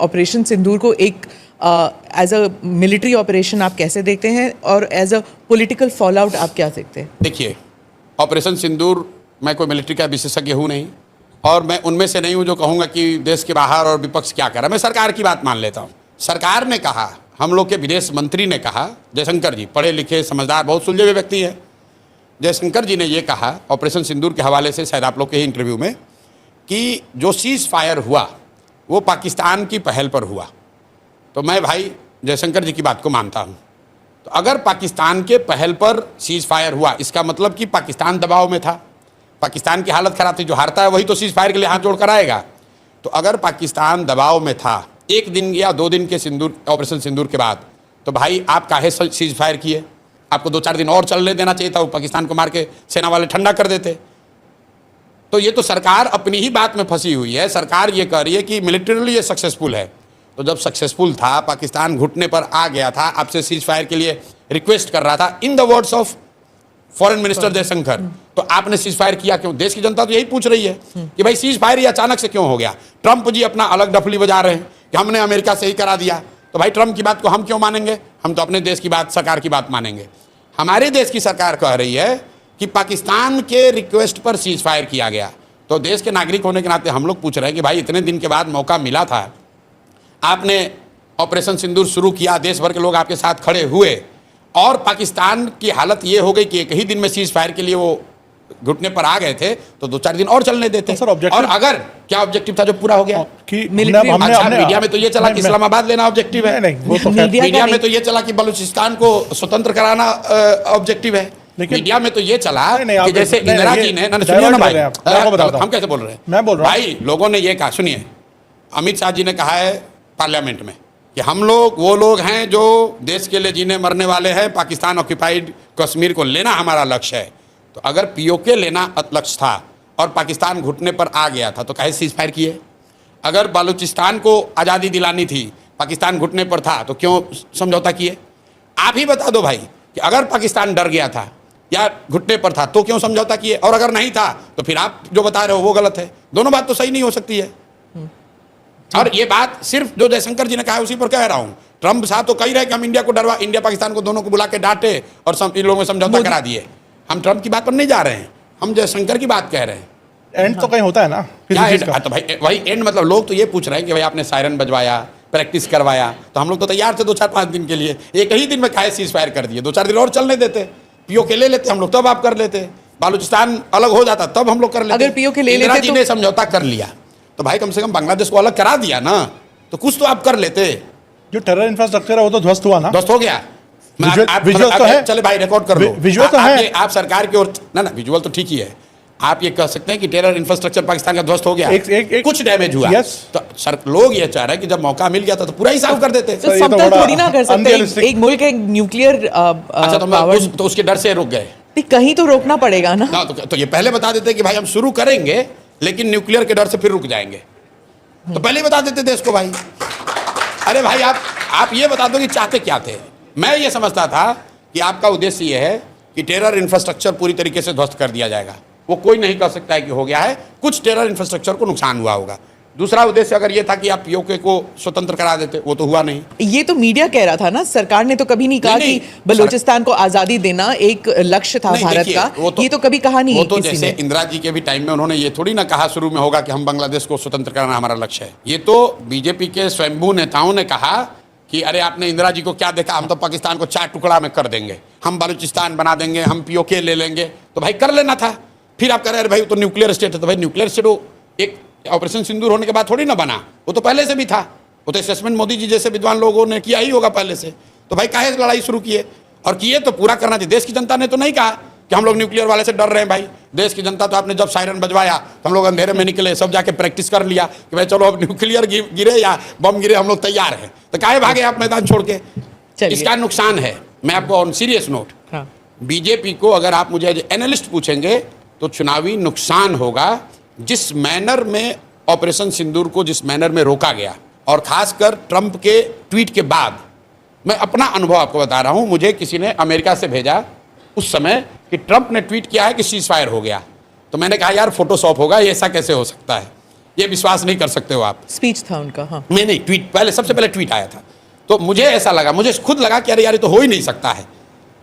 Operation सिंदूर को एक as a military operation आप कैसे देखते हैं और as a political fallout आप क्या देखते हैं? देखिए, ऑपरेशन सिंदूर, मैं कोई मिलिट्री का विशेषज्ञ हूँ नहीं, और मैं उनमें से नहीं हूँ जो कहूँगा कि देश के बाहर और विपक्ष क्या कर रहा है। मैं सरकार की बात मान लेता हूँ। सरकार ने कहा, हम लोग के विदेश मंत्री ने कहा, जयशंकर जी पढ़े लिखे समझदार बहुत सुलझे हुए व्यक्ति हैं, जयशंकर जी ने ये कहा ऑपरेशन सिंदूर के हवाले से, शायद आप लोग के ही इंटरव्यू में, कि जो सीज़ फायर हुआ वो पाकिस्तान की पहल पर हुआ। तो मैं भाई जयशंकर जी की बात को मानता हूँ। तो अगर पाकिस्तान के पहल पर सीज़ फायर हुआ, इसका मतलब कि पाकिस्तान दबाव में था, पाकिस्तान की हालत ख़राब थी। जो हारता है वही तो सीज़ फायर के लिए हाथ जोड़ कर आएगा। तो अगर पाकिस्तान दबाव में था 1 दिन या 2 दिन के ऑपरेशन सिंदूर के बाद, तो भाई आप काहे सीज़ फायर किए? आपको 2-4 दिन और चलने देना चाहिए था, वो पाकिस्तान को मार के सेना वाले ठंडा कर देते। तो ये तो सरकार अपनी ही बात में फंसी हुई है। सरकार ये कह रही है कि मिलिटरीली ये सक्सेसफुल है। तो जब सक्सेसफुल था, पाकिस्तान घुटने पर आ गया था, आपसे सीज फायर के लिए रिक्वेस्ट कर रहा था, in the words of foreign minister Jaishankar, तो आपने सीज फायर किया क्यों? देश की जनता तो यही पूछ रही है कि भाई सीज फायर ये अचानक से क्यों हो गया? ट्रंप जी अपना अलग डफली बजा रहे हैं कि हमने अमेरिका से ही करा दिया। तो भाई ट्रंप की बात को हम क्यों मानेंगे? हम तो अपने देश की बात, सरकार की बात मानेंगे। हमारे देश की सरकार कह रही है कि पाकिस्तान के रिक्वेस्ट पर सीज फायर किया गया। तो देश के नागरिक होने के नाते हम लोग पूछ रहे हैं कि भाई इतने दिन के बाद मौका मिला था, आपने ऑपरेशन सिंदूर शुरू किया, देश भर के लोग आपके साथ खड़े हुए, और पाकिस्तान की हालत ये हो गई कि एक ही दिन में सीज फायर के लिए वो घुटने पर आ गए थे, तो 2-4 दिन और चलने देते। सर, और अगर क्या ऑब्जेक्टिव था जो पूरा हो गया? कि मीडिया में तो ये चला कि इस्लामाबाद लेना ऑब्जेक्टिव है, मीडिया में तो ये चला कि बलूचिस्तान को स्वतंत्र कराना ऑब्जेक्टिव है, मीडिया में तो ये चला कि जैसे इंदिरा जी ने, सुनिए ना भाई, हम कैसे बोल रहे हैं, मैं बोल रहा हूं भाई, लोगों ने ये कहा, सुनिए, अमित शाह जी ने कहा है पार्लियामेंट में कि हम लोग वो लोग हैं जो देश के लिए जीने मरने वाले हैं, पाकिस्तान ऑक्यूपाइड कश्मीर को लेना हमारा लक्ष्य है। तो अगर पीओके लेना लक्ष्य था और पाकिस्तान घुटने पर आ गया था, तो काहे सीज फायर किए? अगर बलूचिस्तान को आज़ादी दिलानी थी, पाकिस्तान घुटने पर था, तो क्यों समझौता किए? आप ही बता दो भाई कि अगर पाकिस्तान डर गया था या घुटने पर था तो क्यों समझौता किए? और अगर नहीं था तो फिर आप जो बता रहे हो वो गलत है। दोनों बात तो सही नहीं हो सकती है। और ये बात सिर्फ जो जयशंकर जी ने कहा है उसी पर कह रहा हूँ। ट्रंप साहब तो कही रहे कि हम इंडिया को डरवा, इंडिया पाकिस्तान को दोनों को बुला के डांटे और इन लोगों में समझौता करा दिए। हम ट्रंप की बात पर नहीं जा रहे हैं, हम जयशंकर की बात कह रहे हैं। एंड तो कहीं होता है ना, क्या एंड? तो भाई वही एंड, मतलब लोग तो ये पूछ रहे हैं कि भाई आपने सायरन बजवाया, प्रैक्टिस करवाया, तो हम लोग तो तैयार थे 2-4-5 दिन के लिए। एक ही दिन में काहे सीज फायर कर दिए? 2-4 दिन और चलने देते, पीओके ले लेते हम लोग, तब आप कर लेते। बालूचिस्तान अलग हो जाता तब हम लोग कर लेते। अगर पीओके ले लेते जी ने समझौता कर लिया तो भाई कम से कम बांग्लादेश को अलग करा दिया ना, तो कुछ तो आप कर लेते। जो टेरर इंफ्रास्ट्रक्चर है वो तो ध्वस्त हुआ ना, ध्वस्त हो गया। विजुअल तो है, चले भाई रिकॉर्ड कर लो, विजुअल तो है। आप सरकार की ओर ना, विजुअल तो ठीक ही है। आप ये कह सकते हैं कि टेरर इंफ्रास्ट्रक्चर पाकिस्तान का ध्वस्त हो गया, कुछ डैमेज हुआ, तो सर लोग ये चाह रहे हैं कि जब मौका मिल गया था तो पूरा ही साफ कर देते। तो समतल थोड़ी ना कर सकते, एक मुल्क है न्यूक्लियर। अच्छा, तो उसके डर से रुक गए? कहीं तो रोकना पड़ेगा ना। तो ये पहले बता देते कि भाई हम शुरू करेंगे लेकिन न्यूक्लियर के डर से फिर रुक जाएंगे, तो पहले ही बता देते देश को भाई। अरे भाई आप ये बता दो कि चाहते क्या थे। मैं ये समझता था कि आपका उद्देश्य ये है कि टेरर इंफ्रास्ट्रक्चर पूरी तरीके से ध्वस्त कर दिया जाएगा। वो कोई नहीं कह सकता है कि हो गया है, कुछ टेरर इंफ्रास्ट्रक्चर को नुकसान हुआ होगा। दूसरा उद्देश्य अगर ये था कि आप पीओके को स्वतंत्र करा देते, वो तो हुआ नहीं। ये तो मीडिया कह रहा था ना, सरकार ने तो कभी नहीं कहा कि बलूचिस्तान को आजादी देना एक लक्ष्य था भारत का। ये तो कभी कहा नहीं। वो तो जैसे इंदिरा जी के भी टाइम में उन्होंने ये थोड़ी ना कहा शुरू में होगा कि हम बांग्लादेश को स्वतंत्र कराना हमारा लक्ष्य है। ये तो बीजेपी के स्वयंभू नेताओं ने कहा कि अरे आपने इंदिरा जी को क्या देखा, हम तो पाकिस्तान को 4 टुकड़ा में कर देंगे, हम बलूचिस्तान बना देंगे, हम पीओके ले लेंगे। तो भाई कर लेना था। फिर आप कह रहे हैं भाई तो न्यूक्लियर स्टेट है, तो भाई न्यूक्लियर स्टेट वो एक ऑपरेशन सिंदूर होने के बाद थोड़ी ना बना, वो तो पहले से भी था। वो तो असेसमेंट मोदी जी जैसे विद्वान लोगों ने किया ही होगा पहले से। तो भाई काहे लड़ाई शुरू किए? और किए तो पूरा करना चाहिए। देश की जनता ने तो नहीं कहा कि हम लोग न्यूक्लियर वाले से डर रहे हैं। भाई देश की जनता तो आपने जब सायरन बजवाया तो हम लोग अंधेरे में निकले, सब जाके प्रैक्टिस कर लिया कि भाई चलो अब न्यूक्लियर गिरे या बम गिरे हम लोग तैयार हैं। तो काहे भागे आप मैदान छोड़ के? इसका नुकसान है। मैं आपको ऑन सीरियस नोट, बीजेपी को अगर आप मुझे एज एनालिस्ट पूछेंगे तो चुनावी नुकसान होगा जिस मैनर में ऑपरेशन सिंदूर को जिस मैनर में रोका गया, और खासकर ट्रंप के ट्वीट के बाद। मैं अपना अनुभव आपको बता रहा हूं, मुझे किसी ने अमेरिका से भेजा उस समय कि ट्रंप ने ट्वीट किया है कि सीज फायर हो गया। तो मैंने कहा यार फोटोशॉप होगा, ये ऐसा कैसे हो सकता है? ये विश्वास नहीं कर सकते हो आप। स्पीच था उनका, हाँ। नहीं, ट्वीट पहले, सबसे पहले ट्वीट आया था, तो मुझे ऐसा लगा, मुझे खुद लगा कि अरे यार ये तो हो ही नहीं सकता है।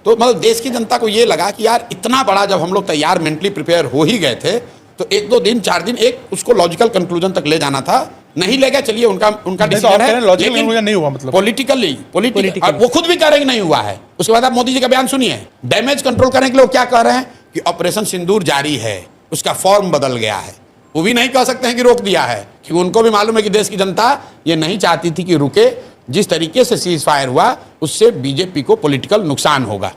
तो मतलब देश की जनता को ये लगा कि यार इतना बड़ा जब हम लोग तैयार मेंटली प्रिपेयर हो ही गए थे, तो 1-2 दिन 4 दिन एक उसको लॉजिकल कंक्लूजन तक ले जाना था, नहीं ले गए, चलिए उनका डिसीजन है, लॉजिकल कंक्लूजन नहीं हुआ, मतलब पॉलिटिकली वो खुद भी कह रहे हैं कि नहीं हुआ है। उसके बाद आप मोदी जी का बयान सुनिए, डैमेज कंट्रोल करने के लिए वो क्या कह रहे हैं कि ऑपरेशन सिंदूर जारी है, उसका फॉर्म बदल गया है। वो भी नहीं कह सकते हैं कि रोक दिया है, क्योंकि उनको भी मालूम है कि देश की जनता ये नहीं चाहती थी कि रुके। जिस तरीके से सीज फायर हुआ उससे बीजेपी को पॉलिटिकल नुकसान होगा।